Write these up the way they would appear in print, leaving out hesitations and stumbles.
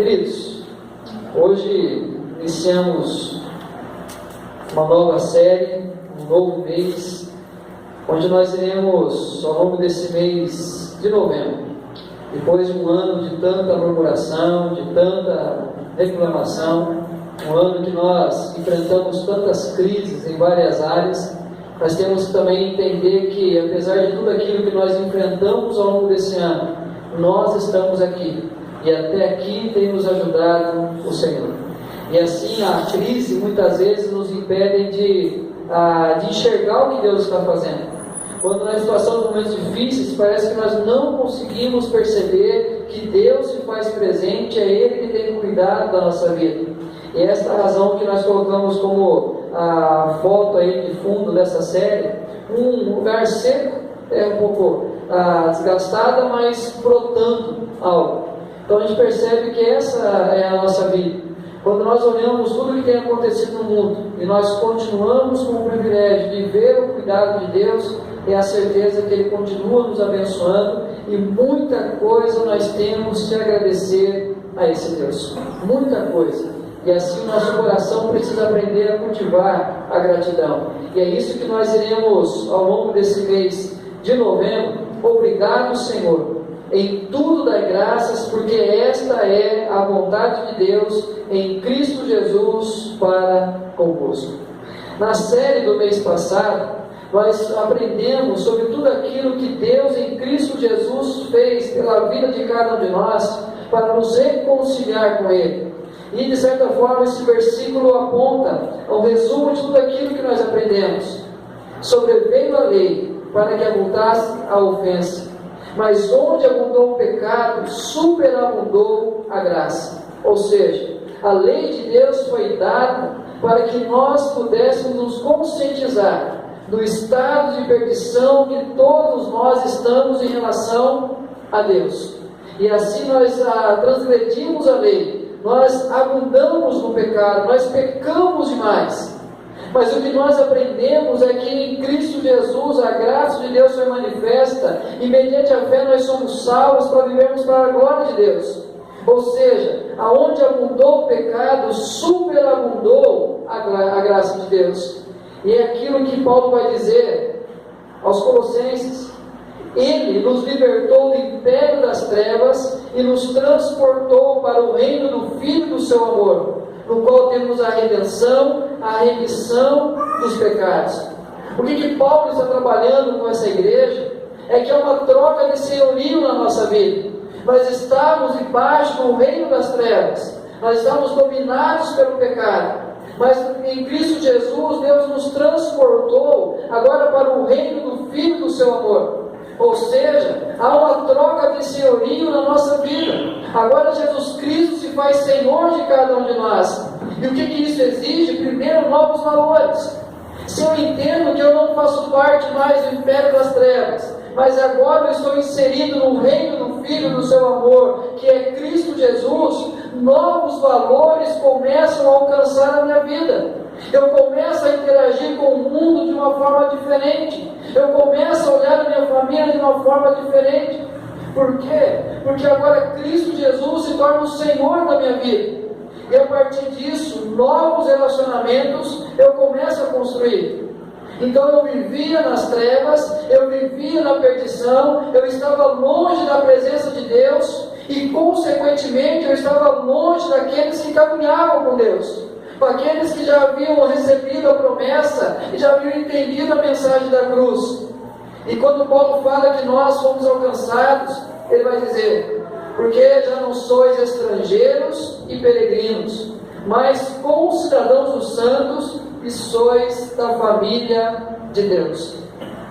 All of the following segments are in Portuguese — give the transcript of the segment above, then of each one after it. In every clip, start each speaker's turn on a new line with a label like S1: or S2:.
S1: Queridos, hoje iniciamos uma nova série, um novo mês, onde nós iremos, ao longo desse mês de novembro, depois de um ano de tanta murmuração, de tanta reclamação, um ano que nós enfrentamos tantas crises em várias áreas, nós temos que também entender que, apesar de tudo aquilo que nós enfrentamos ao longo desse ano, nós estamos aqui, e até aqui tem nos ajudado o Senhor. E assim a crise muitas vezes nos impede de enxergar o que Deus está fazendo. Quando nós passamos momentos difíceis, parece que nós não conseguimos perceber que Deus se faz presente, é Ele que tem cuidado da nossa vida. E esta é a razão que nós colocamos como a foto aí de fundo dessa série, um lugar seco, um pouco desgastada, mas brotando algo. Então a gente percebe que essa é a nossa vida. Quando nós olhamos tudo o que tem acontecido no mundo e nós continuamos com o privilégio de ver o cuidado de Deus, é a certeza que Ele continua nos abençoando, e muita coisa nós temos que agradecer a esse Deus, muita coisa. E assim o nosso coração precisa aprender a cultivar a gratidão. E é isso que nós iremos, ao longo desse mês de novembro. Obrigado, Senhor, em tudo dai graças, porque esta é a vontade de Deus em Cristo Jesus para convosco. Na série do mês passado, nós aprendemos sobre tudo aquilo que Deus em Cristo Jesus fez pela vida de cada um de nós para nos reconciliar com Ele. E de certa forma esse versículo aponta ao resumo de tudo aquilo que nós aprendemos. Sobreveio a lei para que abundasse a ofensa, mas onde abundou o pecado, superabundou a graça. Ou seja, a lei de Deus foi dada para que nós pudéssemos nos conscientizar do estado de perdição que todos nós estamos em relação a Deus. E assim nós transgredimos a lei, nós abundamos no pecado, nós pecamos demais. Mas o que nós aprendemos é que em Cristo Jesus a graça de Deus foi manifesta, e mediante a fé nós somos salvos para vivermos para a glória de Deus. Ou seja, aonde abundou o pecado, superabundou a graça de Deus. E é aquilo que Paulo vai dizer aos Colossenses: Ele nos libertou do império das trevas e nos transportou para o reino do Filho do seu amor, no qual temos a redenção, a remissão dos pecados. O que Paulo está trabalhando com essa igreja é que é uma troca de senhorio na nossa vida. Nós estamos debaixo do reino das trevas, nós estamos dominados pelo pecado, mas em Cristo Jesus Deus nos transportou agora para o reino do Filho do seu amor. Ou seja, há uma troca de senhorio na nossa vida. Agora Jesus Cristo se faz Senhor de cada um de nós. E o que isso exige? Primeiro, novos valores. Se eu entendo que eu não faço parte mais do império das trevas, mas agora eu estou inserido no reino do Filho do seu amor, que é Cristo Jesus, novos valores começam a alcançar a minha vida. Eu começo a interagir com o mundo de uma forma diferente. Eu começo a olhar a minha família de uma forma diferente. Por quê? Porque agora Cristo Jesus se torna o Senhor da minha vida. E a partir disso, novos relacionamentos eu começo a construir. Então eu vivia nas trevas, eu vivia na perdição, eu estava longe da presença de Deus e, consequentemente, eu estava longe daqueles que caminhavam com Deus, com aqueles que já haviam recebido a promessa e já haviam entendido a mensagem da cruz. E quando Paulo fala que nós fomos alcançados, ele vai dizer: porque já não sois estrangeiros e peregrinos, mas concidadãos dos santos e sois da família de Deus.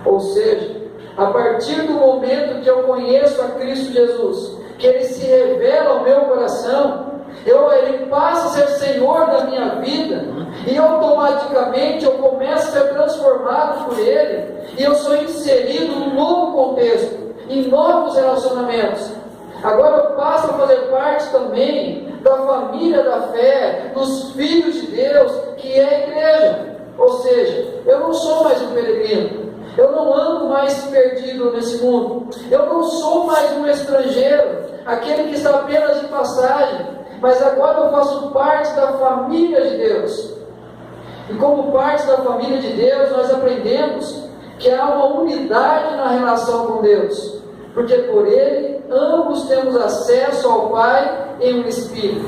S1: Ou seja, a partir do momento que eu conheço a Cristo Jesus, que Ele se revela ao meu coração, Ele passa a ser Senhor da minha vida, e automaticamente eu começo a ser transformado por Ele, e eu sou inserido num novo contexto, em novos relacionamentos. Agora eu passo a fazer parte também da família da fé, dos filhos de Deus, que é a igreja. Ou seja, eu não sou mais um peregrino, eu não ando mais perdido nesse mundo, eu não sou mais um estrangeiro, aquele que está apenas de passagem. mas agora eu faço parte da família de Deus. E como parte da família de Deus, nós aprendemos que há uma unidade na relação com Deus, porque por Ele ambos temos acesso ao Pai em um Espírito.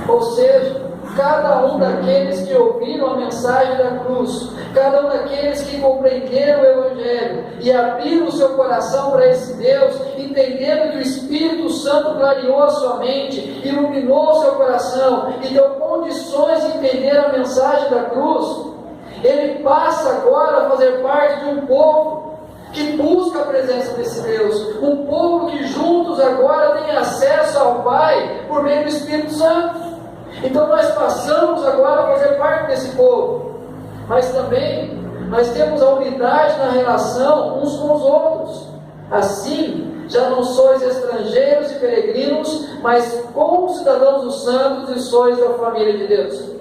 S1: Ou seja, cada um daqueles que ouviram a mensagem da cruz, cada um daqueles que compreenderam o Evangelho e abriram o seu coração para esse Deus, entendendo que o Espírito Santo clareou a sua mente, iluminou o seu coração e deu condições de entender a mensagem da cruz, ele passa agora a fazer parte de um povo que busca a presença desse Deus, um povo que juntos agora tem acesso ao Pai por meio do Espírito Santo. Então nós passamos agora a fazer parte desse povo, mas também nós temos a unidade na relação uns com os outros. Assim, já não sois estrangeiros e peregrinos, mas como cidadãos dos santos e sois da família de Deus.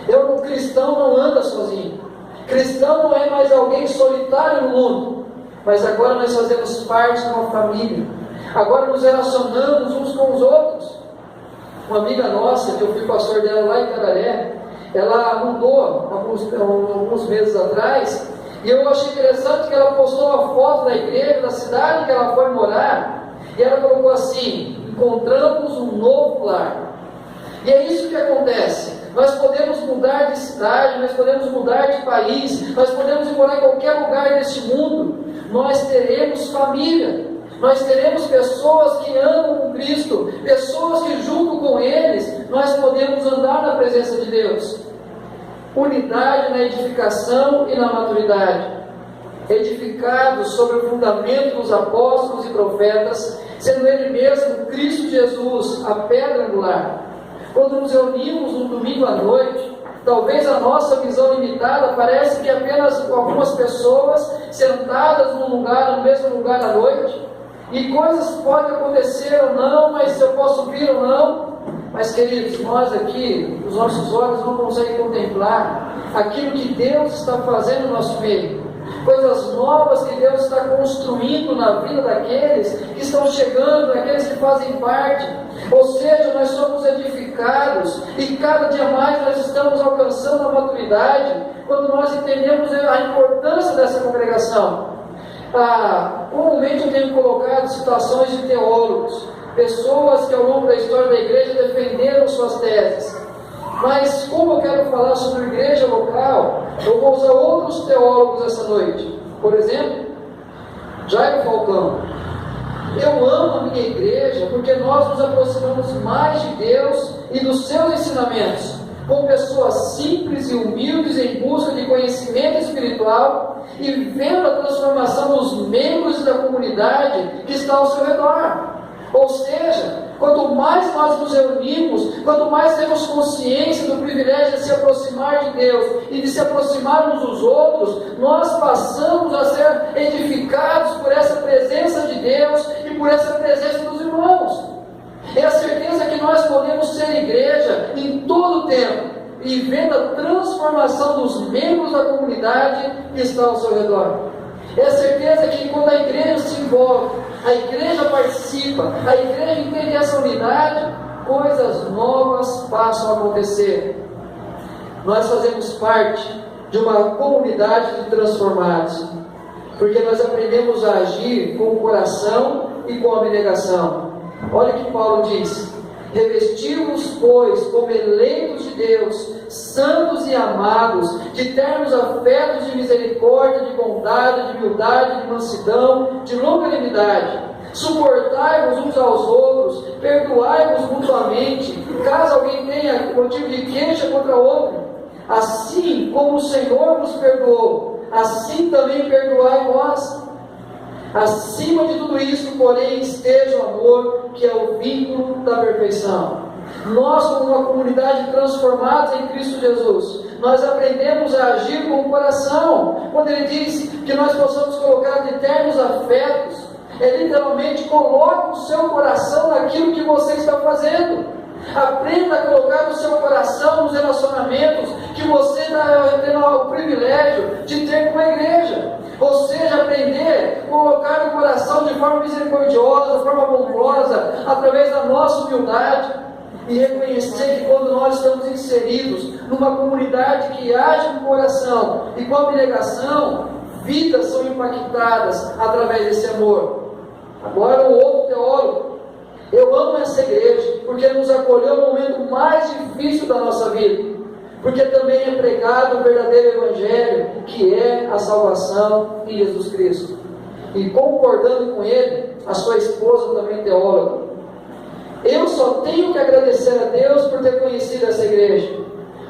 S1: O cristão não anda sozinho. Cristão não é mais alguém solitário no mundo, mas agora nós fazemos parte de uma família. Agora nos relacionamos uns com os outros. Uma amiga nossa, que eu fui pastor dela lá em Candaré, ela mudou alguns meses atrás, e eu achei interessante que ela postou uma foto da igreja, da cidade que ela foi morar, e ela colocou assim: encontramos um novo lar. E é isso que acontece. Nós podemos mudar de cidade, nós podemos mudar de país, nós podemos morar em qualquer lugar deste mundo, nós teremos família. Nós teremos pessoas que andam com Cristo, pessoas que junto com eles nós podemos andar na presença de Deus. Unidade na edificação e na maturidade. Edificados sobre o fundamento dos apóstolos e profetas, sendo Ele mesmo, Cristo Jesus, a pedra angular. Quando nos reunimos um domingo à noite, talvez a nossa visão limitada parece que apenas algumas pessoas sentadas no mesmo lugar à noite, e coisas podem acontecer ou não, mas eu posso vir ou não. Mas queridos, nós aqui, os nossos olhos não conseguem contemplar aquilo que Deus está fazendo no nosso meio, coisas novas que Deus está construindo na vida daqueles que estão chegando, daqueles que fazem parte. Ou seja, nós somos edificados e cada dia mais nós estamos alcançando a maturidade quando nós entendemos a importância dessa congregação. Comumente eu tenho colocado situações de teólogos, pessoas que ao longo da história da igreja defenderam suas teses. Mas como eu quero falar sobre a igreja local, eu vou usar outros teólogos essa noite. Por exemplo, Jairo Falcão. Eu amo a minha igreja porque nós nos aproximamos mais de Deus e dos seus ensinamentos, com pessoas simples e humildes em busca de conhecimento espiritual e vendo a transformação dos membros da comunidade que está ao seu redor. Ou seja, quanto mais nós nos reunimos, quanto mais temos consciência do privilégio de se aproximar de Deus e de se aproximar uns dos outros, nós passamos a ser edificados por essa presença de Deus e por essa presença dos irmãos. É a certeza que nós podemos ser igreja em todo o tempo e vendo a transformação dos membros da comunidade que está ao seu redor. É a certeza que quando a igreja se envolve, a igreja participa, a igreja entende essa unidade, coisas novas passam a acontecer. Nós fazemos parte de uma comunidade de transformados, porque nós aprendemos a agir com o coração e com a abnegação. Olha o que Paulo diz: revesti-vos, pois, como eleitos de Deus, santos e amados, de ternos afetos de misericórdia, de bondade, de humildade, de mansidão, de longanimidade. Suportai-vos uns aos outros, perdoai-vos mutuamente, caso alguém tenha motivo de queixa contra outro. Assim como o Senhor nos perdoou, assim também perdoai vós. Acima de tudo isso, porém, esteja o amor, que é o vínculo da perfeição. Nós, como uma comunidade transformada em Cristo Jesus, nós aprendemos a agir com o coração. Quando ele diz que nós possamos colocar de ternos afetos, é literalmente: coloque o seu coração naquilo que você está fazendo. Aprenda a colocar o seu coração nos relacionamentos que você tem o privilégio de ter com a igreja. Ou seja, aprender a colocar o coração de forma misericordiosa, de forma bondosa, através da nossa humildade. e reconhecer que quando nós estamos inseridos numa comunidade que age no coração e com abnegação, vidas são impactadas através desse amor. Agora, um outro teólogo: eu amo essa igreja porque nos acolheu no momento mais difícil da nossa vida, porque também é pregado o verdadeiro evangelho, que é a salvação em Jesus Cristo. E concordando com ele, a sua esposa também teóloga: eu só tenho que agradecer a Deus por ter conhecido essa igreja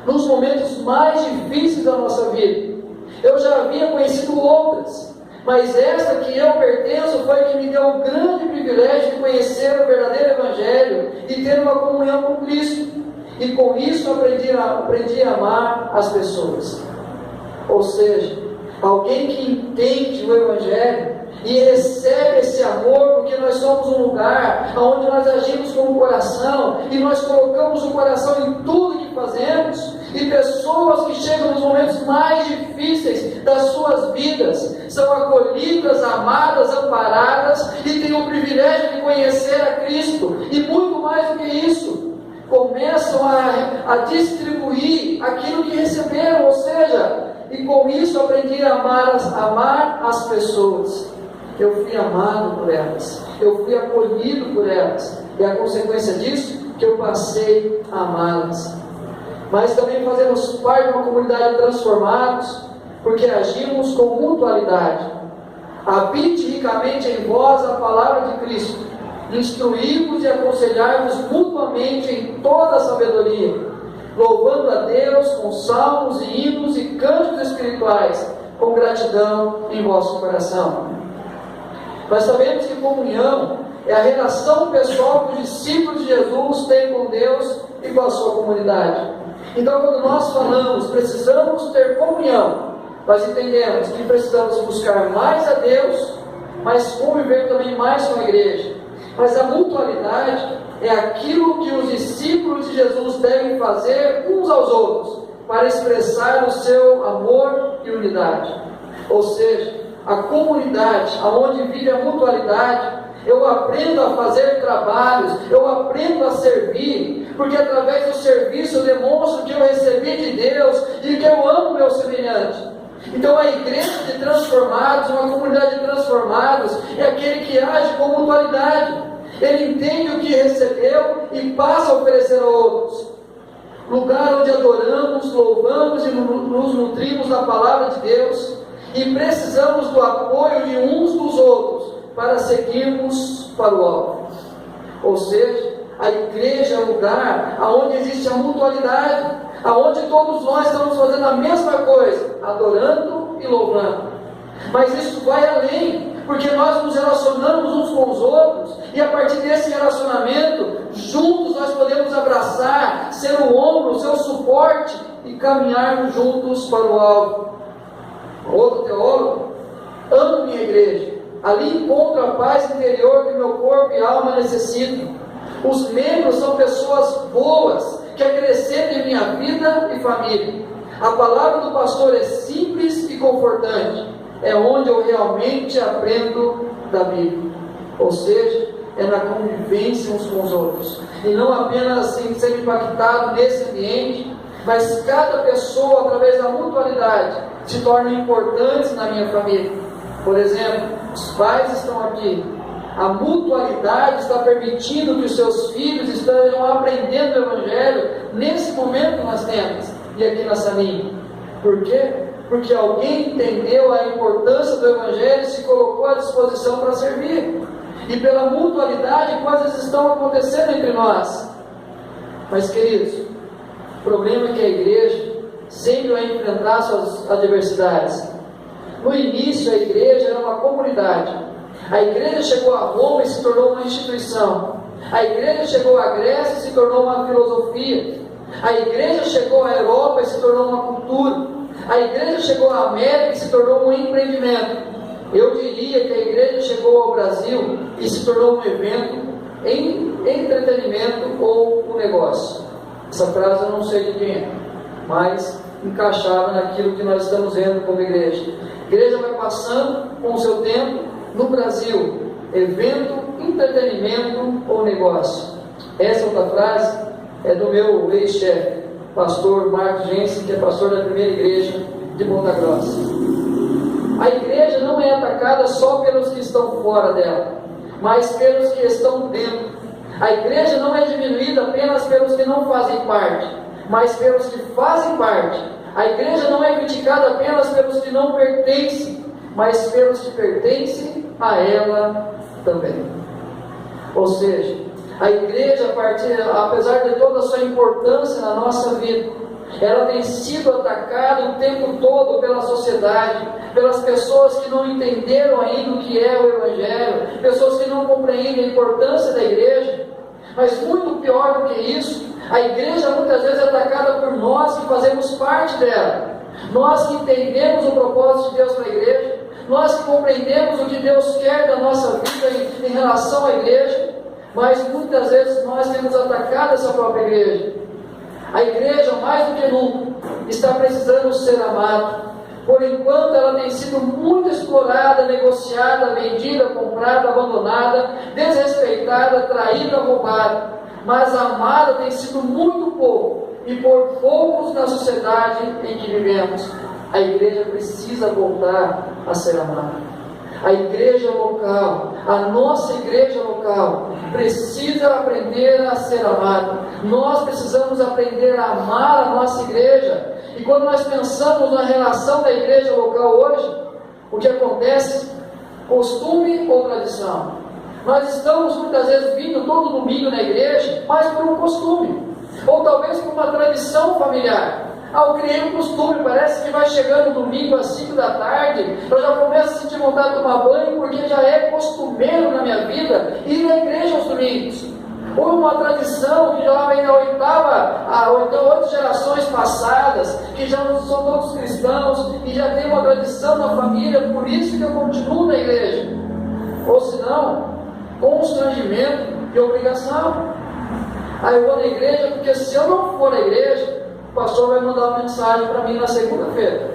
S1: nos momentos mais difíceis da nossa vida. Eu já havia conhecido outras, mas esta que eu pertenço foi que me deu o grande privilégio de conhecer o verdadeiro evangelho e ter uma comunhão com Cristo. E com isso aprendi a amar as pessoas. Ou seja, alguém que entende o evangelho e recebe esse amor, porque nós somos um lugar onde nós agimos com o coração e nós colocamos o coração em tudo que fazemos, e pessoas que chegam nos momentos mais difíceis das suas vidas são acolhidas, amadas, amparadas e têm o privilégio de conhecer a Cristo, e muito mais do que isso, começam a distribuir aquilo que receberam. Ou seja, e com isso aprendi a amar as pessoas. Eu fui amado por elas, eu fui acolhido por elas, e a consequência disso, que eu passei a amá-las. Mas também fazemos parte de uma comunidade de transformados, porque agimos com mutualidade. Habite ricamente em vós a palavra de Cristo, instruí-vos e aconselhai-vos mutuamente em toda a sabedoria, louvando a Deus com salmos e hinos e cânticos espirituais, com gratidão em vosso coração. Nós sabemos que comunhão é a relação pessoal que os discípulos de Jesus têm com Deus e com a sua comunidade. Então, quando nós falamos precisamos ter comunhão, nós entendemos que precisamos buscar mais a Deus, mas conviver também mais com a igreja. Mas a mutualidade é aquilo que os discípulos de Jesus devem fazer uns aos outros para expressar o seu amor e unidade. Ou seja, a comunidade, aonde vive a mutualidade, eu aprendo a fazer trabalhos, eu aprendo a servir, porque através do serviço eu demonstro que eu recebi de Deus e que eu amo meu semelhante. Então a igreja de transformados, uma comunidade de transformados, é aquele que age com mutualidade. Ele entende o que recebeu e passa a oferecer a outros. Lugar onde adoramos, louvamos e nos nutrimos da palavra de Deus, e precisamos do apoio de uns dos outros para seguirmos para o alvo. Ou seja, a igreja é o lugar onde existe a mutualidade, aonde todos nós estamos fazendo a mesma coisa, adorando e louvando. Mas isso vai além, porque nós nos relacionamos uns com os outros, e a partir desse relacionamento, juntos nós podemos abraçar, ser o ombro, ser o suporte e caminharmos juntos para o alvo. Outro teólogo: amo minha igreja, ali encontro a paz interior que meu corpo e alma necessitam. Os membros são pessoas boas, que acrescentem minha vida e família. A palavra do pastor é simples e confortante, é onde eu realmente aprendo da Bíblia. Ou seja, é na convivência uns com os outros, e não apenas assim ser impactado nesse ambiente, mas cada pessoa, através da mutualidade, se torna importante na minha família. Por exemplo, os pais estão aqui, a mutualidade está permitindo que os seus filhos estejam aprendendo o Evangelho nesse momento que nós temos, e aqui na Saninha. Por quê? Porque alguém entendeu a importância do Evangelho e se colocou à disposição para servir. E pela mutualidade, coisas estão acontecendo entre nós. Mas, queridos, o problema é que a igreja sempre vai enfrentar suas adversidades. No início, a igreja era uma comunidade. A igreja chegou a Roma e se tornou uma instituição. A igreja chegou à Grécia e se tornou uma filosofia. A igreja chegou à Europa e se tornou uma cultura. A igreja chegou à América e se tornou um empreendimento. Eu diria que a igreja chegou ao Brasil e se tornou um evento em entretenimento ou um negócio. Essa frase eu não sei de quem é, mas encaixava naquilo que nós estamos vendo como igreja. A igreja vai passando com o seu tempo no Brasil, evento, entretenimento ou negócio. Essa outra frase é do meu ex-chefe, pastor Marcos Jensen, que é pastor da primeira igreja de Ponta Grossa. A igreja não é atacada só pelos que estão fora dela, mas pelos que estão dentro. A igreja não é diminuída apenas pelos que não fazem parte, mas pelos que fazem parte. A igreja não é criticada apenas pelos que não pertencem, mas pelos que pertencem a ela também. Ou seja, a igreja, apesar de toda a sua importância na nossa vida, ela tem sido atacada o tempo todo pela sociedade, pelas pessoas que não entenderam ainda o que é o Evangelho, pessoas que não compreendem a importância da igreja. Mas muito pior do que isso, a igreja muitas vezes é atacada por nós que fazemos parte dela, nós que entendemos o propósito de Deus para a igreja, nós que compreendemos o que Deus quer da nossa vida em relação à igreja, mas muitas vezes nós temos atacado essa própria igreja. A igreja, mais do que nunca, está precisando ser amada. Por enquanto ela tem sido muito explorada, negociada, vendida, comprada, abandonada, desrespeitada, traída, roubada. Mas amada tem sido muito pouco, e por poucos na sociedade em que vivemos. A igreja precisa voltar a ser amada. A igreja local, a nossa igreja local, precisa aprender a ser amada. Nós precisamos aprender a amar a nossa igreja. E quando nós pensamos na relação da igreja local hoje, o que acontece? Costume ou tradição? Nós estamos muitas vezes vindo todo domingo na igreja, mas por um costume, ou talvez por uma tradição familiar. Eu criei um costume, parece que vai chegando domingo às 5 da tarde, eu já começo a sentir vontade de tomar banho, porque já é costumeiro na minha vida ir na igreja aos domingos. Ou uma tradição que já vem da oitava, 8 gerações passadas, que já não são todos cristãos, e já tem uma tradição na família, por isso que eu continuo na igreja. Ou se não, constrangimento e obrigação. Aí eu vou na igreja, porque se eu não for na igreja, o pastor vai mandar uma mensagem para mim na segunda-feira.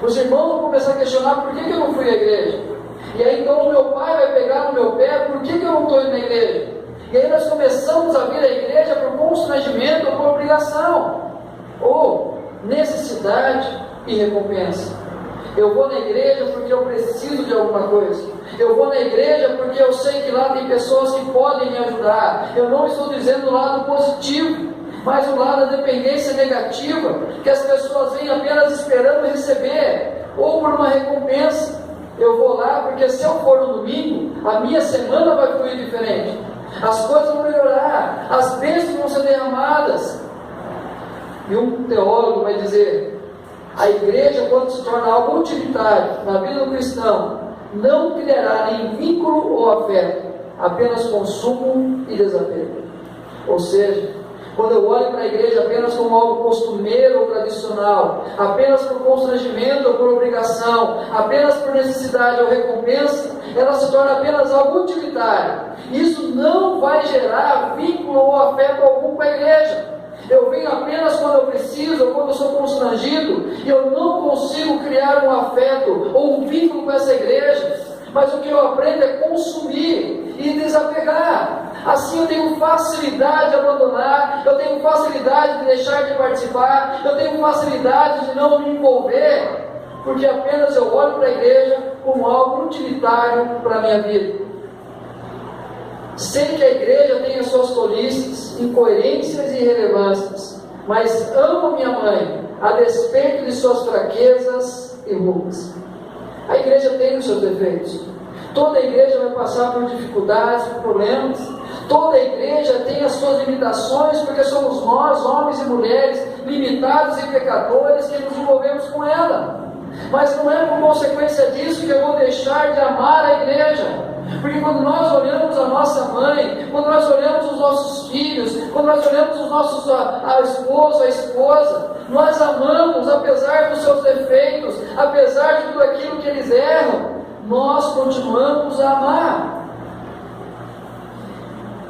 S1: Os irmãos vão começar a questionar por que eu não fui à igreja. E aí então o meu pai vai pegar no meu pé, por que eu não estou indo na igreja? E aí nós começamos a vir à igreja por constrangimento ou por obrigação, ou necessidade e recompensa. Eu vou na igreja porque eu preciso de alguma coisa. Eu vou na igreja porque eu sei que lá tem pessoas que podem me ajudar. Eu não estou dizendo o lado positivo, mas o lado da dependência negativa, que as pessoas vêm apenas esperando receber, ou por uma recompensa. Eu vou lá porque se eu for no domingo, a minha semana vai fluir diferente, as coisas vão melhorar, as bênçãos vão ser derramadas. E um teólogo vai dizer: a igreja, quando se torna algo utilitário na vida do cristão, não criará nem vínculo ou afeto, apenas consumo e desapego. Ou seja, quando eu olho para a igreja apenas como algo costumeiro ou tradicional, apenas por constrangimento ou por obrigação, apenas por necessidade ou recompensa, ela se torna apenas algo utilitário. Isso não vai gerar vínculo ou afeto algum com a igreja. Eu venho apenas quando eu preciso, ou quando eu sou constrangido, e eu não consigo criar um afeto ou um vínculo com essa igreja. Mas o que eu aprendo é consumir e desapegar. Assim eu tenho facilidade de abandonar, eu tenho facilidade de deixar de participar, eu tenho facilidade de não me envolver, porque apenas eu olho para a igreja como algo utilitário para a minha vida. Sei que a igreja tem as suas tolices, incoerências e irrelevâncias, mas amo minha mãe, a despeito de suas fraquezas e rugas. A igreja tem os seus defeitos. Toda igreja vai passar por dificuldades, por problemas. Toda igreja tem as suas limitações, porque somos nós, homens e mulheres, limitados e pecadores, que nos envolvemos com ela. Mas não é por consequência disso que eu vou deixar de amar a igreja. Porque quando nós olhamos a nossa mãe, quando nós olhamos os nossos filhos, quando nós olhamos os nossos, a esposa, nós amamos apesar dos seus defeitos, apesar de tudo aquilo que eles erram, nós continuamos a amar.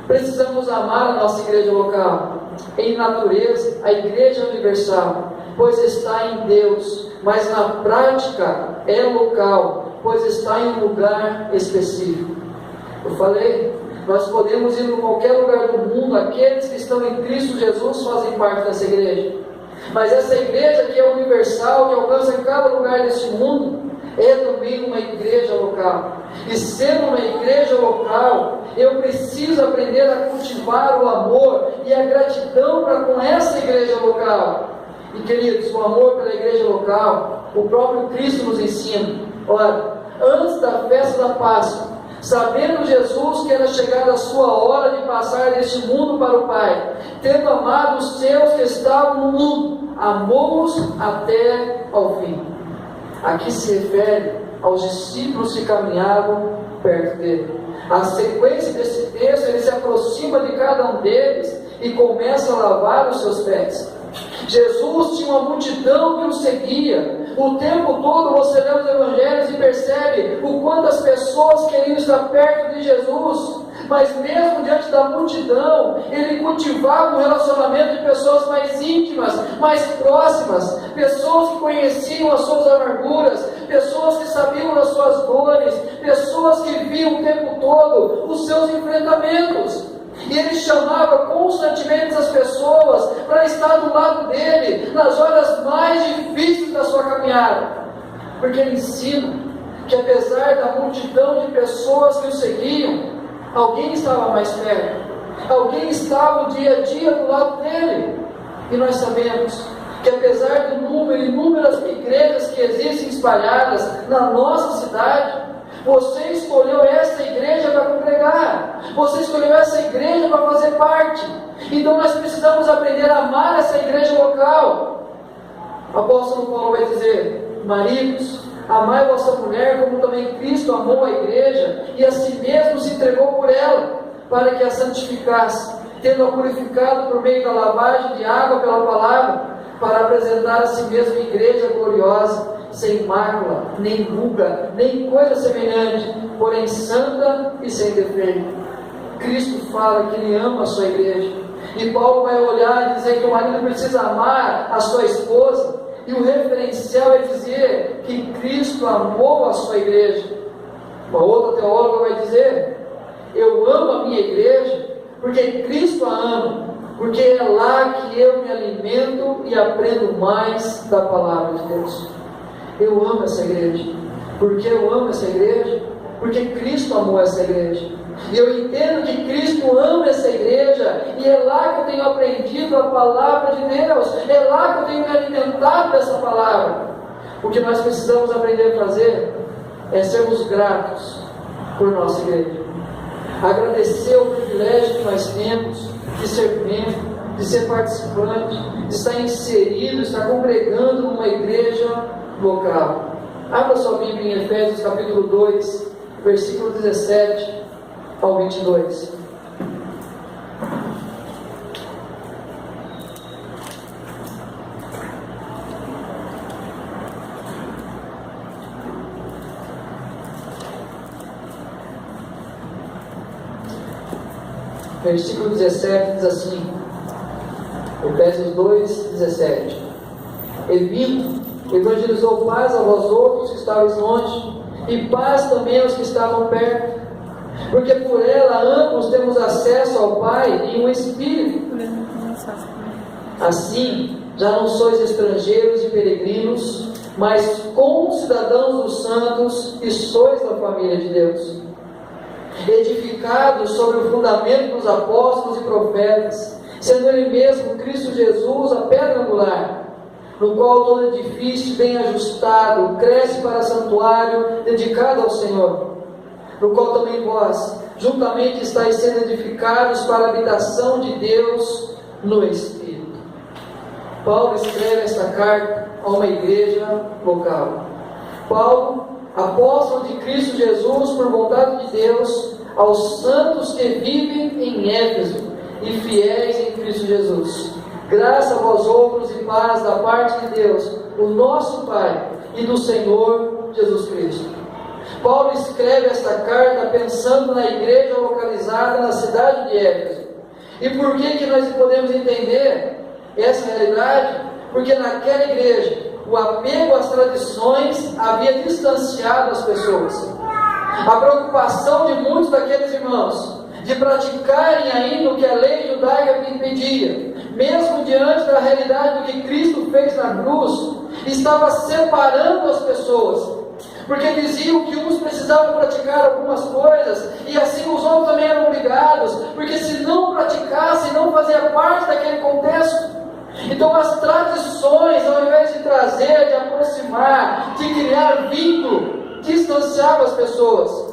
S1: Precisamos amar a nossa igreja local, em natureza, a igreja universal, pois está em Deus, mas na prática é local, pois está em um lugar específico. Eu falei, Nós podemos ir para qualquer lugar do mundo, aqueles que estão em Cristo Jesus fazem parte dessa igreja. Mas essa igreja que é universal, que alcança cada lugar deste mundo, é também uma igreja local. E sendo uma igreja local, eu preciso aprender a cultivar o amor e a gratidão para com essa igreja local. E queridos, o amor pela igreja local, o próprio Cristo nos ensina. Olha, antes da festa da Páscoa, sabendo Jesus que era chegada a sua hora de passar deste mundo para o Pai, tendo amado os seus que estavam no mundo, amou-os até ao fim. Aqui se refere aos discípulos que caminhavam perto dele. A sequência desse texto, ele se aproxima de cada um deles e começa a lavar os seus pés. Jesus tinha uma multidão que o seguia. O tempo todo você lê os evangelhos e percebe o quanto as pessoas queriam estar perto de Jesus. Mas mesmo diante da multidão, ele cultivava um relacionamento de pessoas mais íntimas, mais próximas, pessoas que conheciam as suas amarguras, pessoas que sabiam das suas dores, pessoas que viam o tempo todo os seus enfrentamentos. E ele chamava constantemente as pessoas para estar do lado dele nas horas mais difíceis da sua caminhada, porque ele ensina que apesar da multidão de pessoas que o seguiam, alguém estava mais perto, alguém estava o dia a dia do lado dele. E nós sabemos que apesar do número, inúmeras igrejas que existem espalhadas na nossa cidade, você escolheu essa igreja para congregar, você escolheu essa igreja para fazer parte. Então nós precisamos aprender a amar essa igreja local. O apóstolo Paulo vai dizer: maridos, amai vossa mulher como também Cristo amou a igreja e a si mesmo se entregou por ela, para que a santificasse, tendo-a purificado por meio da lavagem de água pela palavra, para apresentar a si mesmo igreja gloriosa, sem mácula, nem ruga, nem coisa semelhante, porém santa e sem defeito. Cristo fala que ele ama a sua igreja, e Paulo vai olhar e dizer que o marido precisa amar a sua esposa, e o referencial é dizer que Cristo amou a sua igreja. Uma outra teóloga vai dizer: eu amo a minha igreja porque Cristo a ama, porque é lá que eu me alimento e aprendo mais da palavra de Deus. Eu amo essa igreja. Por que eu amo essa igreja? Porque Cristo amou essa igreja. E eu entendo que Cristo ama essa igreja, e é lá que eu tenho aprendido a palavra de Deus, é lá que eu tenho me alimentado dessa palavra. O que nós precisamos aprender a fazer é sermos gratos por nossa igreja, agradecer o privilégio que nós temos de ser membro, de ser participante, de estar inserido, estar congregando numa igreja local. Abra sua Bíblia em Efésios capítulo 2, versículo 17 ao 22. Versículo 17 diz assim, Efésios 2, 17: E vindo, evangelizou paz a vós outros que estáveis longe, e paz também aos que estavam perto, porque por ela ambos temos acesso ao Pai em um Espírito. Assim, já não sois estrangeiros e peregrinos, mas concidadãos dos santos, e sois da família de Deus, edificados sobre o fundamento dos apóstolos e profetas, sendo ele mesmo Cristo Jesus a pedra angular, no qual todo edifício bem ajustado cresce para santuário dedicado ao Senhor, no qual também vós juntamente estáis sendo edificados para a habitação de Deus no Espírito. Paulo escreve esta carta a uma igreja local. Paulo, apóstolo de Cristo Jesus por vontade de Deus, aos santos que vivem em Éfeso e fiéis em Cristo Jesus. Graça a vós outros e paz da parte de Deus, o nosso Pai, e do Senhor Jesus Cristo. Paulo escreve esta carta pensando na igreja localizada na cidade de Éfeso. E por que nós podemos entender essa realidade? Porque naquela igreja, o apego às tradições havia distanciado as pessoas. A preocupação de muitos daqueles irmãos de praticarem ainda o que a lei judaica impedia, mesmo diante da realidade do que Cristo fez na cruz, estava separando as pessoas, porque diziam que uns precisavam praticar algumas coisas, e assim os outros também eram obrigados, porque se não praticassem, não fazia parte daquele contexto. Então as tradições, ao invés de trazer, de aproximar, de criar vínculo, distanciavam as pessoas.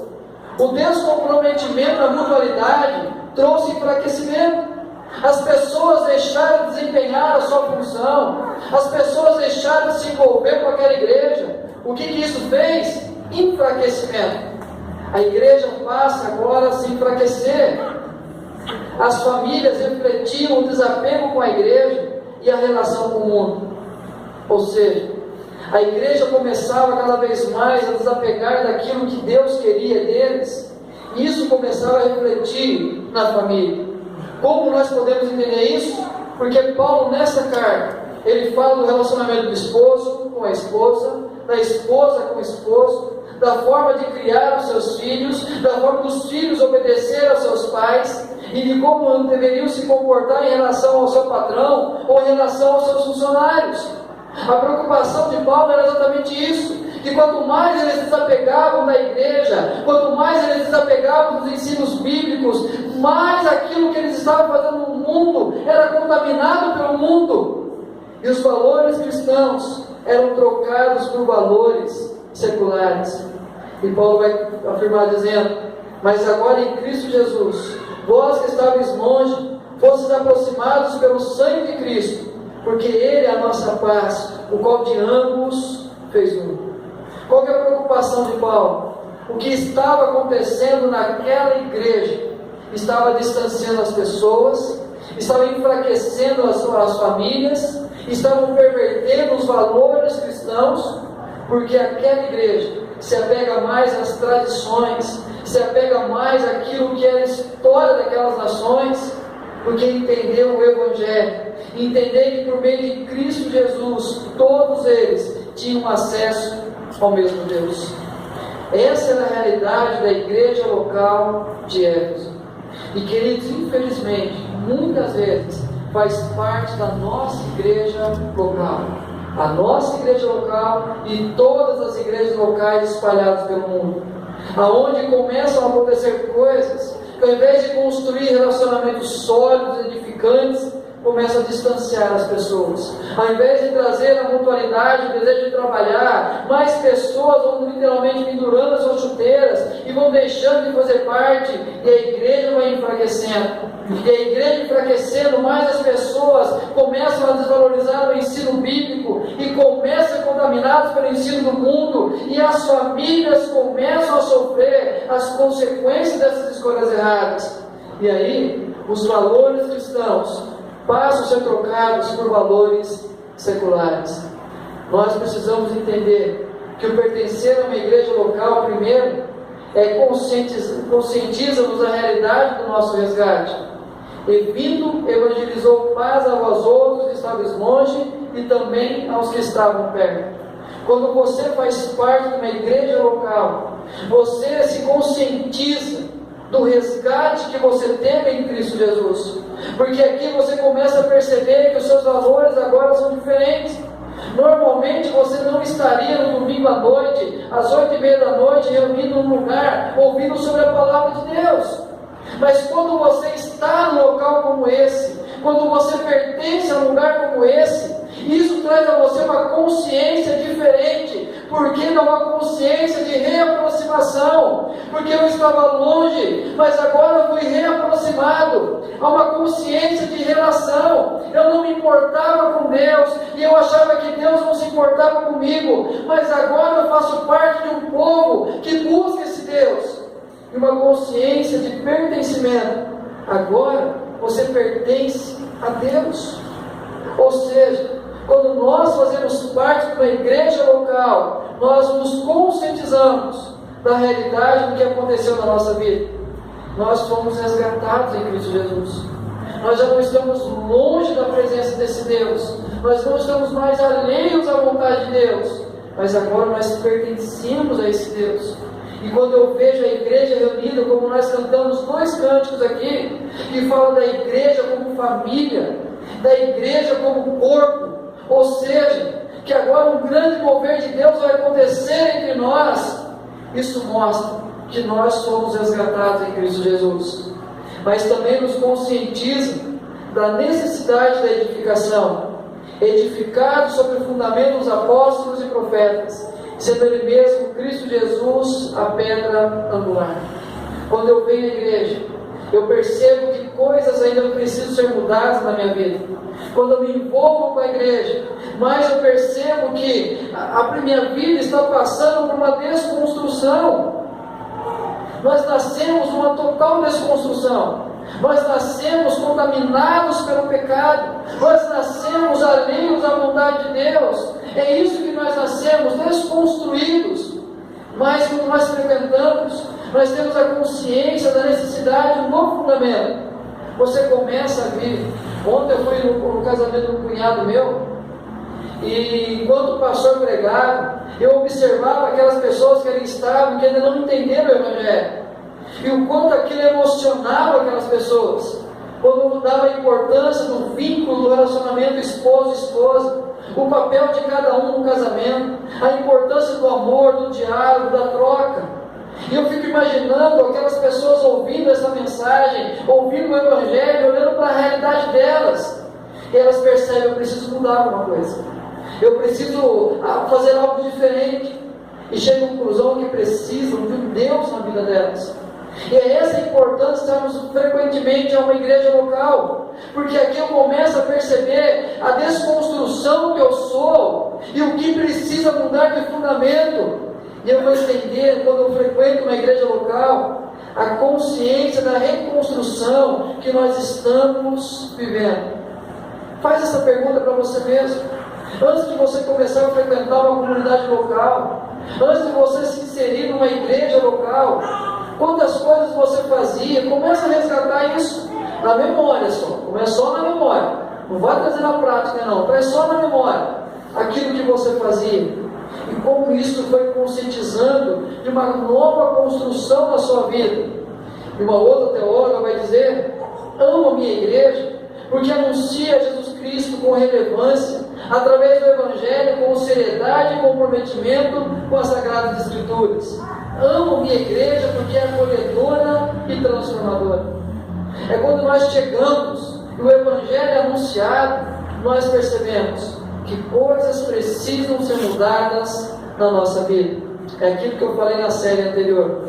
S1: O descomprometimento da mutualidade trouxe enfraquecimento. As pessoas deixaram de desempenhar a sua função, as pessoas deixaram de se envolver com aquela igreja. O que isso fez? Enfraquecimento. A igreja passa agora a se enfraquecer. As famílias refletiam o desapego com a igreja e a relação com o mundo. Ou seja, a igreja começava cada vez mais a desapegar daquilo que Deus queria deles, e isso começava a refletir na família. Como nós podemos entender isso? Porque Paulo, nessa carta, ele fala do relacionamento do esposo com a esposa, da esposa com o esposo, da forma de criar os seus filhos, da forma dos filhos obedecer aos seus pais, e de como deveriam se comportar em relação ao seu patrão ou em relação aos seus funcionários. A preocupação de Paulo era exatamente isso, que quanto mais eles desapegavam da igreja, quanto mais eles desapegavam dos ensinos bíblicos, mais aquilo que eles estavam fazendo no mundo era contaminado pelo mundo, e os valores cristãos eram trocados por valores seculares. E Paulo vai afirmar dizendo: mas agora em Cristo Jesus, vós que estáveis longe, fostes aproximados pelo sangue de Cristo, porque Ele é a nossa paz, o qual de ambos fez um. Qual que é a preocupação de Paulo? O que estava acontecendo naquela igreja estava distanciando as pessoas, estava enfraquecendo as famílias, estavam pervertendo os valores cristãos, porque aquela igreja se apega mais às tradições, se apega mais àquilo que era a história daquelas nações, porque entendeu o Evangelho, entender que por meio de Cristo Jesus, todos eles tinham acesso ao mesmo Deus. Essa era a realidade da igreja local de Éfeso. E queridos, infelizmente, muitas vezes faz parte da nossa igreja local. A nossa igreja local e todas as igrejas locais espalhadas pelo mundo, aonde começam a acontecer coisas que, ao invés de construir relacionamentos sólidos, edificantes, começam a distanciar as pessoas. Ao invés de trazer a mutualidade, o desejo de trabalhar, mais pessoas vão literalmente pendurando as suas chuteiras e vão deixando de fazer parte, e a igreja vai enfraquecendo. E a igreja enfraquecendo, mais as pessoas começam a desvalorizar o ensino bíblico e começam contaminados pelo ensino do mundo, e as famílias começam a sofrer as consequências dessas escolhas erradas. E aí, os valores cristãos passam a ser trocados por valores seculares. Nós precisamos entender que o pertencer a uma igreja local, primeiro, conscientiza-nos da realidade do nosso resgate. E vindo, evangelizou paz a vós outros que estavam longe e também aos que estavam perto. Quando você faz parte de uma igreja local, você se conscientiza do resgate que você teve em Cristo Jesus, porque aqui você começa a perceber que os seus valores agora são diferentes. Normalmente você não estaria no domingo à noite, às 8:30 da noite, reunido num lugar, ouvindo sobre a palavra de Deus. Mas quando você está num local como esse, quando você pertence a um lugar como esse, isso traz a você uma consciência diferente, porque é uma consciência de reaproximação, porque eu estava longe, mas agora fui reaproximado. Há uma consciência de relação. Eu não me importava com Deus, e eu achava que Deus não se importava comigo, mas agora eu faço parte de um povo que busca esse Deus, e uma consciência de pertencimento. Agora você pertence a Deus. Ou seja, quando nós fazemos parte de uma igreja local, nós nos conscientizamos da realidade do que aconteceu na nossa vida. Nós fomos resgatados em Cristo Jesus. Nós já não estamos longe da presença desse Deus. Nós não estamos mais alheios à vontade de Deus. Mas agora nós pertencemos a esse Deus. E quando eu vejo a igreja reunida, como nós cantamos 2 cânticos aqui, que falam da igreja como família, da igreja como corpo, ou seja, que agora um grande mover de Deus vai acontecer entre nós, isso mostra que nós somos resgatados em Cristo Jesus. Mas também nos conscientiza da necessidade da edificação, edificado sobre o fundamento dos apóstolos e profetas, sendo Ele mesmo, Cristo Jesus, a pedra angular. Quando eu venho à igreja, eu percebo que coisas ainda precisam ser mudadas na minha vida. Quando eu me envolvo com a igreja, mas eu percebo que a minha vida está passando por uma desconstrução. Nós nascemos numa total desconstrução. Nós nascemos contaminados pelo pecado. Nós nascemos alheios à vontade de Deus. É isso que nós nascemos, desconstruídos. Mas quando nós frequentamos, nós temos a consciência da necessidade de um novo fundamento. Você começa a vir. Ontem eu fui no casamento de um cunhado meu, e enquanto o pastor pregava, eu observava aquelas pessoas que ali estavam, que ainda não entenderam o Evangelho, e o quanto aquilo emocionava aquelas pessoas, quando dava a importância do vínculo, do relacionamento esposo-esposa, o papel de cada um no casamento, a importância do amor, do diálogo, da troca. E eu fico imaginando aquelas pessoas ouvindo essa mensagem, ouvindo o Evangelho, olhando para a realidade delas, e elas percebem: eu preciso mudar alguma coisa, eu preciso fazer algo diferente, e chegam à conclusão que precisam de um Deus na vida delas. E é essa a importância de estarmos frequentemente a uma igreja local, porque aqui eu começo a perceber a desconstrução que eu sou e o que precisa mudar de fundamento. E eu vou entender, quando eu frequento uma igreja local, a consciência da reconstrução que nós estamos vivendo. Faz essa pergunta para você mesmo. Antes de você começar a frequentar uma comunidade local, antes de você se inserir numa igreja local, quantas coisas você fazia? Começa a resgatar isso na memória só. Começa só na memória. Não vai trazer na prática não. Traz só na memória aquilo que você fazia. E como isso foi conscientizando de uma nova construção na sua vida. E uma outra teóloga vai dizer: amo a minha igreja porque anuncia Jesus Cristo com relevância, através do Evangelho, com seriedade e comprometimento com as Sagradas Escrituras. Amo minha igreja porque é acolhedora e transformadora. É quando nós chegamos e o Evangelho é anunciado, nós percebemos que coisas precisam ser mudadas na nossa vida. É aquilo que eu falei na série anterior,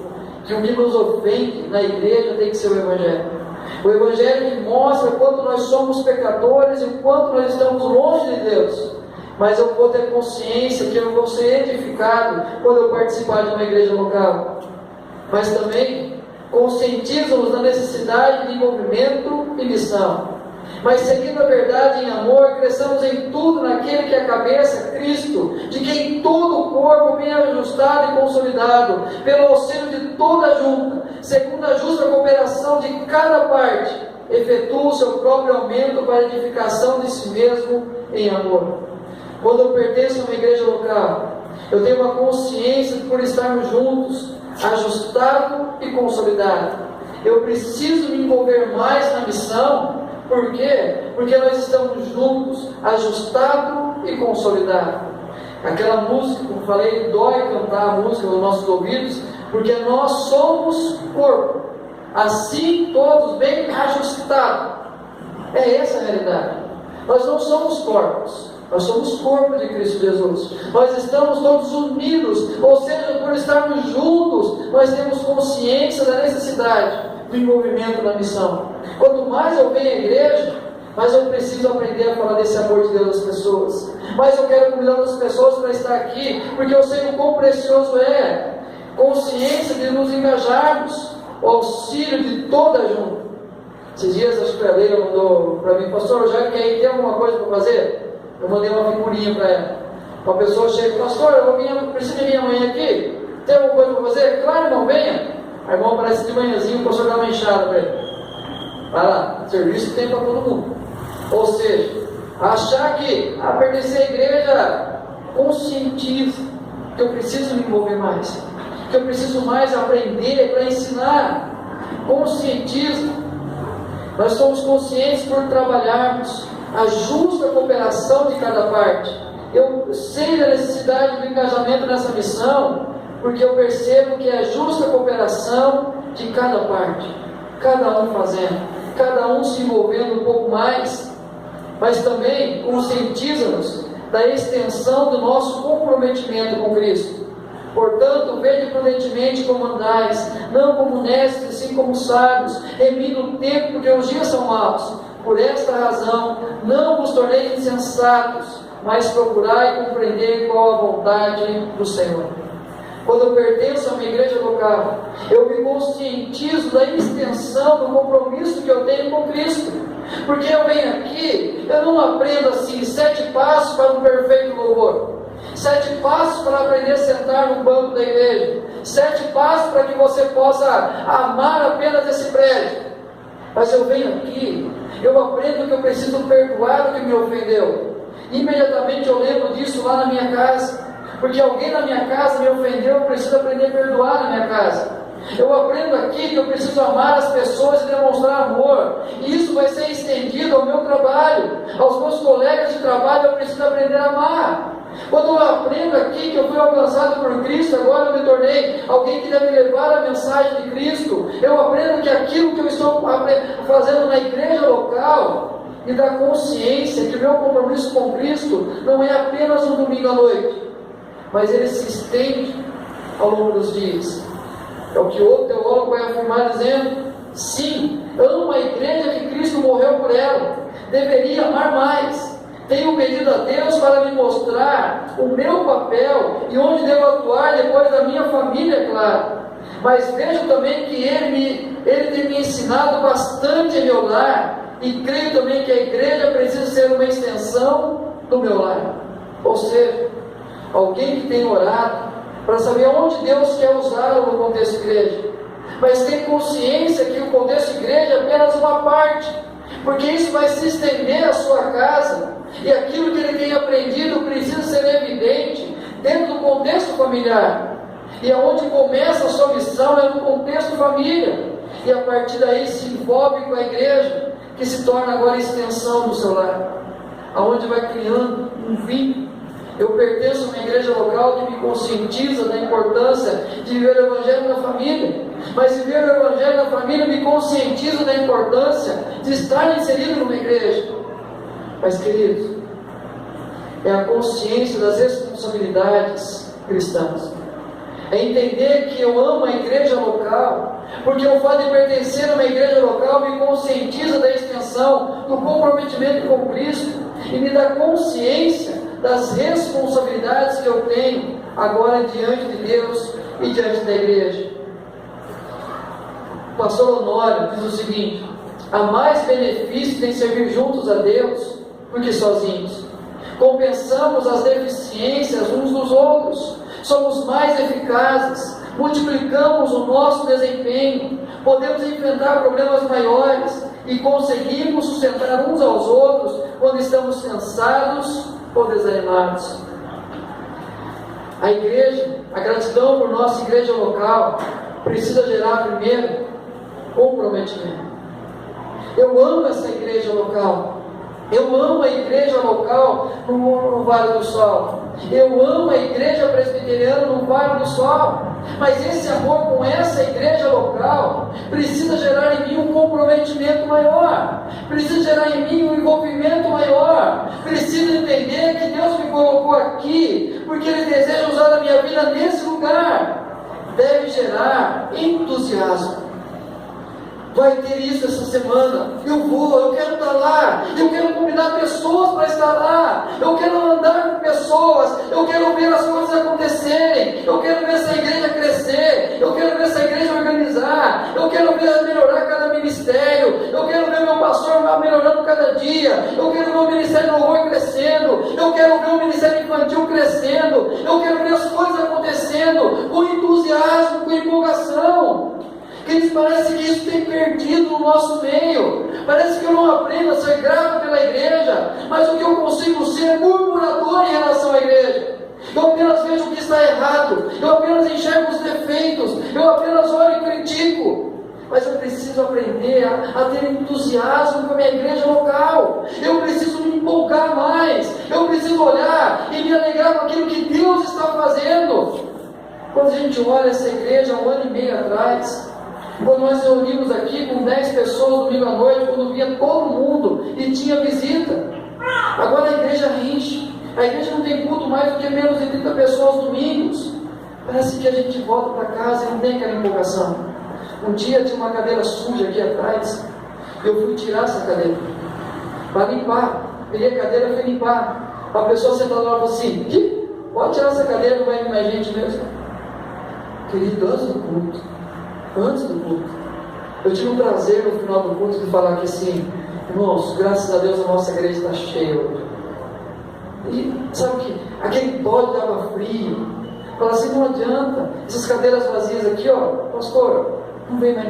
S1: que o que nos ofende na igreja tem que ser o Evangelho. O Evangelho que mostra quanto nós somos pecadores e o quanto nós estamos longe de Deus. Mas eu vou ter consciência que eu vou ser edificado quando eu participar de uma igreja local. Mas também conscientiza-nos da necessidade de envolvimento e missão. Mas seguindo a verdade em amor, cresçamos em tudo naquele que é a cabeça, Cristo, de quem todo o corpo bem ajustado e consolidado, pelo auxílio de toda a junta, segundo a justa cooperação de cada parte, efetua o seu próprio aumento para a edificação de si mesmo em amor. Quando eu pertenço a uma igreja local, eu tenho uma consciência de por estarmos juntos, ajustado e consolidado. Eu preciso me envolver mais na missão. Por quê? Porque nós estamos juntos, ajustado e consolidado. Aquela música, como falei, dói cantar a música nos nossos ouvidos, porque nós somos corpo, assim todos bem ajustados. É essa a realidade. Nós não somos corpos, nós somos corpo de Cristo Jesus. Nós estamos todos unidos, ou seja, por estarmos juntos, nós temos consciência da necessidade do envolvimento na missão. Quanto mais eu venho à igreja, mais eu preciso aprender a falar desse amor de Deus às pessoas. Mais eu quero cuidar das pessoas para estar aqui, porque eu sei o quão precioso é. Consciência de nos engajarmos, o auxílio de toda a junta. Esses dias acho que a Leila mandou para mim: pastor, já que aí tem alguma coisa para fazer? Eu mandei uma figurinha para ela. Uma pessoa chega: pastor, eu preciso vir amanhã aqui? Tem alguma coisa para fazer? Claro, irmão, venha. A irmã aparece de manhãzinho, o pastor dá uma enxada para ele. Vai lá, serviço tem para todo mundo. Ou seja, achar que pertencer à igreja conscientiza que eu preciso me envolver mais. que eu preciso mais aprender para ensinar. Conscientiza. Nós somos conscientes por trabalharmos a justa cooperação de cada parte. Eu sei da necessidade do engajamento nessa missão, porque eu percebo que é a justa cooperação de cada parte, cada um fazendo, cada um se envolvendo um pouco mais, mas também conscientiza-nos da extensão do nosso comprometimento com Cristo. Portanto, vede prudentemente como andais, não como necios, sim como sábios, remindo o tempo, porque os dias são maus. Por esta razão, não vos torneis insensatos, mas procurai compreender qual a vontade do Senhor. Quando eu pertenço a uma igreja local, eu me conscientizo da extensão do compromisso que eu tenho com Cristo. Porque eu venho aqui, eu não aprendo assim 7 passos para um perfeito louvor, 7 passos para aprender a sentar no banco da igreja, 7 passos para que você possa amar apenas esse prédio. Mas eu venho aqui, eu aprendo que eu preciso perdoar o que me ofendeu. Imediatamente eu lembro disso lá na minha casa, porque alguém na minha casa me ofendeu, eu preciso aprender a perdoar na minha casa. Eu aprendo aqui que eu preciso amar as pessoas e demonstrar amor, e isso vai ser estendido ao meu trabalho, aos meus colegas de trabalho. Eu preciso aprender a amar. Quando eu aprendo aqui que eu fui alcançado por Cristo, agora eu me tornei alguém que deve levar a mensagem de Cristo. Eu aprendo que aquilo que eu estou fazendo na igreja local me dá consciência que o meu compromisso com Cristo não é apenas um domingo à noite, mas ele se estende ao longo dos dias. É o que outro teólogo vai afirmar dizendo: sim, amo a igreja que Cristo morreu por ela, deveria amar mais. Tenho pedido a Deus para me mostrar o meu papel e onde devo atuar depois da minha família, é claro. Mas vejo também que Ele tem me ensinado bastante em meu lar, e creio também que a igreja precisa ser uma extensão do meu lar. Ou seja, alguém que tem orado para saber onde Deus quer usá-lo no contexto igreja, mas tem consciência que o contexto igreja é apenas uma parte, porque isso vai se estender à sua casa, e aquilo que ele tem aprendido precisa ser evidente dentro do contexto familiar, e aonde começa a sua missão é no contexto família, e a partir daí se envolve com a igreja, que se torna agora a extensão do seu lar, aonde vai criando um vínculo. Eu pertenço a uma igreja local que me conscientiza da importância de viver o Evangelho na família, mas viver o Evangelho na família me conscientiza da importância de estar inserido numa igreja. Mas, queridos, é a consciência das responsabilidades cristãs, é entender que eu amo a igreja local, porque o fato de pertencer a uma igreja local me conscientiza da extensão do comprometimento com Cristo e me dá consciência das responsabilidades que eu tenho agora diante de Deus e diante da igreja. O pastor Honório diz o seguinte: há mais benefício em servir juntos a Deus do que sozinhos. Compensamos as deficiências uns dos outros, somos mais eficazes, multiplicamos o nosso desempenho, podemos enfrentar problemas maiores e conseguimos sustentar uns aos outros quando estamos cansados ou desanimados. A igreja, a gratidão por nossa igreja local, precisa gerar primeiro comprometimento. Eu amo essa igreja local. Eu amo a igreja local no Vale do Sol. Eu amo a igreja presbiteriana no Vale do Sol. Mas esse amor com essa igreja local precisa gerar em mim um comprometimento maior. Precisa gerar em mim um envolvimento maior. Preciso entender que Deus me colocou aqui porque Ele deseja usar a minha vida nesse lugar. Deve gerar entusiasmo. Vai ter isso essa semana. Eu quero estar lá. Eu quero convidar pessoas para estar lá. Eu quero andar com pessoas. Eu quero ver as coisas acontecerem. Eu quero ver essa igreja crescer. Eu quero ver essa igreja organizar. Eu quero ver melhorar cada ministério. Eu quero ver meu pastor melhorando cada dia. Eu quero ver o ministério de louvor crescendo. Eu quero ver o ministério infantil crescendo. Eu quero ver as coisas acontecendo com entusiasmo, com empolgação. Eles parece que isso tem perdido no nosso meio. Parece que eu não aprendo a ser grato pela igreja, mas o que eu consigo ser é murmurador em relação à igreja. eu apenas vejo o que está errado, eu apenas enxergo os defeitos, eu apenas olho e critico. Mas eu preciso aprender a ter entusiasmo com a minha igreja local. Eu preciso me empolgar mais. Eu preciso olhar e me alegrar com aquilo que Deus está fazendo. Quando a gente olha essa igreja há 1 ano e meio atrás, quando nós reunimos aqui com 10 pessoas domingo à noite, quando via todo mundo e tinha visita. Agora a igreja enche. A igreja não tem culto mais do que menos de 30 pessoas aos domingos. Parece que a gente volta para casa e não tem aquela empolgação. Um dia tinha uma cadeira suja aqui atrás, eu fui tirar essa cadeira para limpar. Peguei a cadeira e fui limpar. A pessoa sentada lá e falou assim: pode tirar essa cadeira, não vai vir mais gente mesmo. Querido, antes do culto, eu tive um prazer no final do culto de falar que assim: irmãos, graças a Deus a nossa igreja está cheia hoje. E sabe o que? Aquele balde de água fria. Fala assim: não adianta, essas cadeiras vazias aqui, ó, pastor, não vem mais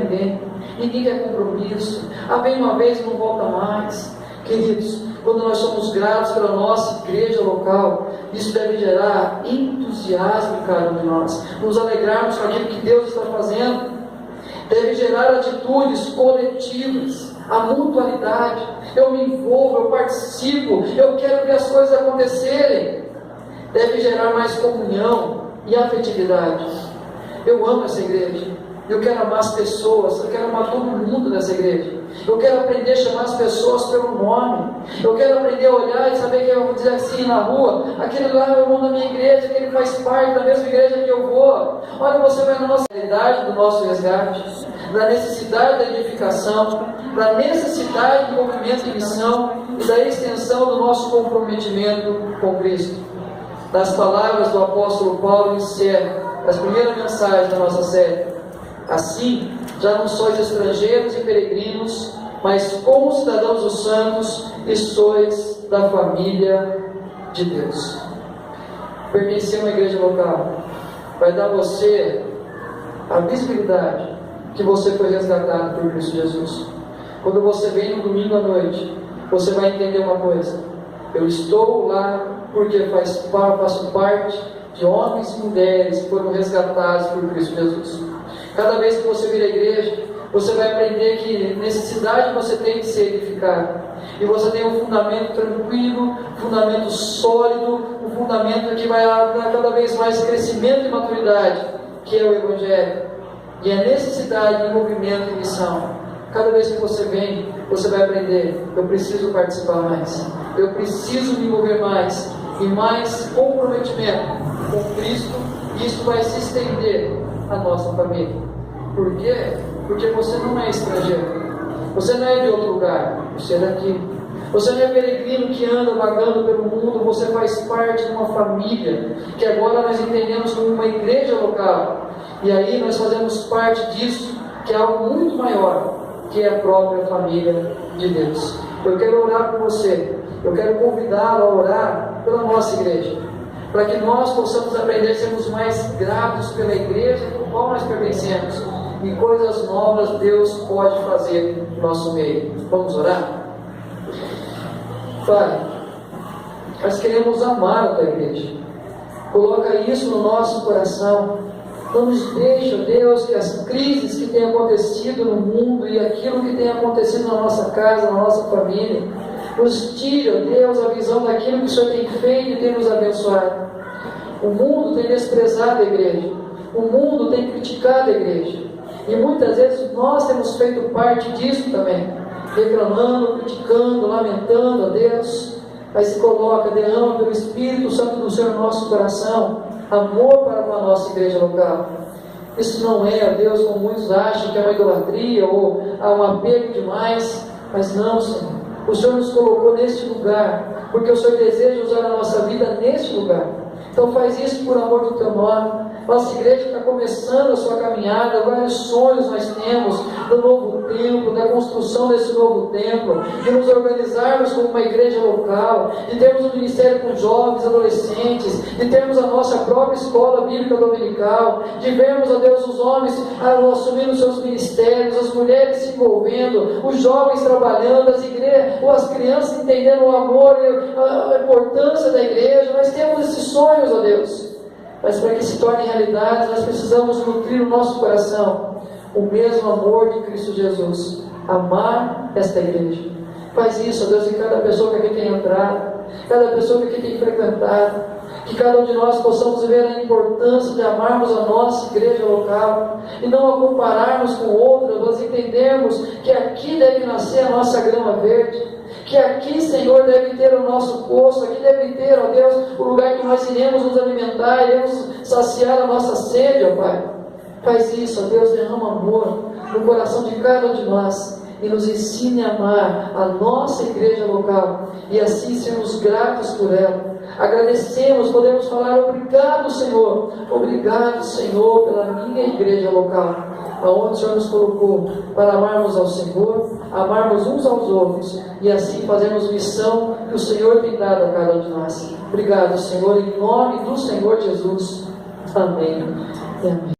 S1: ninguém quer compromisso, vem uma vez e não volta mais. Queridos, quando nós somos gratos pela nossa igreja local, isso deve gerar entusiasmo em cada um de nós, nos alegrarmos com aquilo que Deus está fazendo, deve gerar atitudes coletivas, a mutualidade. Eu me envolvo, eu participo, eu quero ver as coisas acontecerem. Deve gerar mais comunhão e afetividade. Eu amo essa igreja. Eu quero amar as pessoas, eu quero amar todo mundo nessa igreja. Eu quero aprender a chamar as pessoas pelo nome. Eu quero aprender a olhar e saber que eu vou dizer assim na rua: aquele lá é o irmão da minha igreja, que ele faz parte da mesma igreja que eu vou. Olha, você vai na nossa realidade do nosso resgate, da necessidade da edificação, da necessidade do movimento de missão e da extensão do nosso comprometimento com Cristo. Das palavras do apóstolo Paulo encerra as primeiras mensagens da nossa série. Assim, já não sois estrangeiros e peregrinos, mas como cidadãos dos santos, e sois da família de Deus. Pertencer a uma igreja local vai dar a você a visibilidade que você foi resgatado por Cristo Jesus. Quando você vem no domingo à noite, você vai entender uma coisa: eu estou lá porque faço parte de homens e mulheres que foram resgatados por Cristo Jesus. Cada vez que você vir à igreja, você vai aprender que necessidade você tem de se edificar. E você tem um fundamento tranquilo, um fundamento sólido, um fundamento que vai dar cada vez mais crescimento e maturidade, que é o Evangelho. E a necessidade de envolvimento e missão. Cada vez que você vem, você vai aprender: eu preciso participar mais, eu preciso me envolver mais, e mais comprometimento com Cristo. E isso vai se estender à nossa família. Por quê? Porque você não é estrangeiro, você não é de outro lugar, você é daqui. Você não é peregrino que anda vagando pelo mundo, você faz parte de uma família, que agora nós entendemos como uma igreja local. E aí nós fazemos parte disso, que é algo muito maior, que é a própria família de Deus. Eu quero orar por você, eu quero convidá-lo a orar pela nossa igreja, para que nós possamos aprender a sermos mais gratos pela igreja com qual nós pertencemos, e coisas novas Deus pode fazer no nosso meio. Vamos orar? Pai, nós queremos amar a tua igreja. Coloca isso no nosso coração. Não nos deixe, ó Deus, que as crises que têm acontecido no mundo e aquilo que tem acontecido na nossa casa, na nossa família, nos tire, ó Deus, a visão daquilo que o Senhor tem feito e tem nos abençoado. O mundo tem desprezado a igreja. O mundo tem criticado a igreja. E muitas vezes nós temos feito parte disso também, reclamando, criticando, lamentando a Deus. Mas se coloca, derrama pelo Espírito Santo do Senhor no nosso coração amor para com a nossa igreja local. Isso não é, ó Deus, como muitos acham, que é uma idolatria ou um apego demais. Mas não, Senhor. O Senhor nos colocou neste lugar, porque o Senhor deseja usar a nossa vida neste lugar. Então faz isso por amor do teu nome. Nossa igreja está começando a sua caminhada, vários sonhos nós temos do novo templo, da construção desse novo templo, de nos organizarmos como uma igreja local, de termos um ministério com jovens, adolescentes, de termos a nossa própria escola bíblica dominical, de vermos, ó Deus, os homens assumindo seus ministérios, as mulheres se envolvendo, os jovens trabalhando, as crianças entendendo o amor e a importância da igreja. Nós temos esses sonhos, ó Deus, mas para que se tornem realidade, nós precisamos nutrir o nosso coração o mesmo amor de Cristo Jesus, amar esta igreja. Faz isso, ó Deus, em cada pessoa que aqui tem entrado, cada pessoa que aqui tem frequentado, que cada um de nós possamos ver a importância de amarmos a nossa igreja local e não a compararmos com outras, mas entendermos que aqui deve nascer a nossa grama verde, que aqui, Senhor, deve ter o nosso poço, aqui deve ter, ó Deus, o lugar que nós iremos nos alimentar, iremos saciar a nossa sede, ó Pai. Faz isso, ó Deus, derrama amor no coração de cada um de nós e nos ensine a amar a nossa igreja local e assim sermos gratos por ela. Agradecemos, podemos falar obrigado, Senhor, pela minha igreja local, aonde o Senhor nos colocou para amarmos ao Senhor, amarmos uns aos outros e assim fazermos missão que o Senhor tem dado a cada um de nós. Obrigado, Senhor, em nome do Senhor Jesus. Amém. Amém.